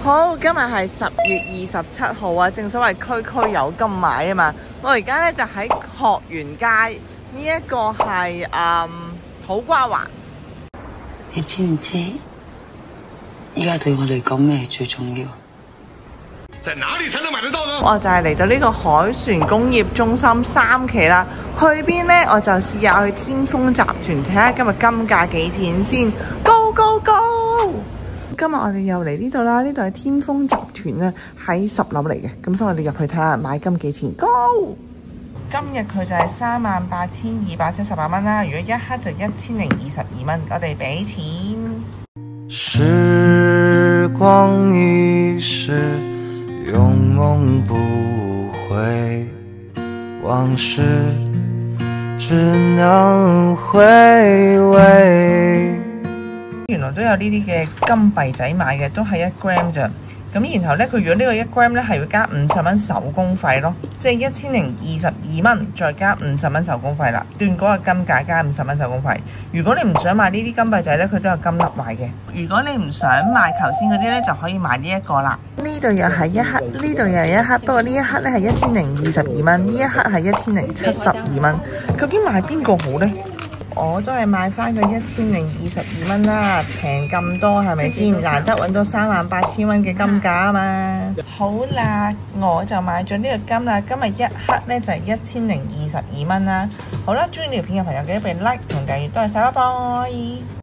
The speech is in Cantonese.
好，今日係10月27號啊，正所謂區區有金買啊嘛。我而家咧就喺學園街，呢一個係土瓜灣。你知唔知依家對我嚟講咩係最重要？在哪裡才能買得到呢？我就係嚟到呢個凱旋工業中心3期啦。去邊呢？我就試下去天豐集團睇下今日金價幾錢先。Go go go！今日我哋又嚟呢度啦，呢度係天豐集團咧，喺10樓嚟嘅，咁所以我哋入去睇下買金幾錢。Go！今日佢就係38,278蚊啦，如果一克就1022蚊，我哋俾錢。時光一逝，永不回，往事只能回味。原來都有呢啲嘅金幣仔買嘅，都係1 gram 咋。咁然後呢，佢如果呢個1 gram 呢係會加50蚊手工費咯，即係1022蚊再加50蚊手工費啦。斷嗰個金價加50蚊手工費。如果你唔想買呢啲金幣仔呢，佢都有金粒賣嘅。如果你唔想買頭先嗰啲呢，就可以買呢一個啦。呢度又係1克，呢度又係1克，不過呢一克呢係1022蚊，呢一克係1072蚊。究竟買邊個好呢？我都係買翻個1022蚊啦，平咁多係咪先？難得揾到38,000蚊嘅金價啊嘛！好啦，我就買咗呢個金啦，今日1克呢就係1022蚊啦。好啦，中意呢條片嘅朋友記得俾 like 同訂閱，多謝晒，拜拜。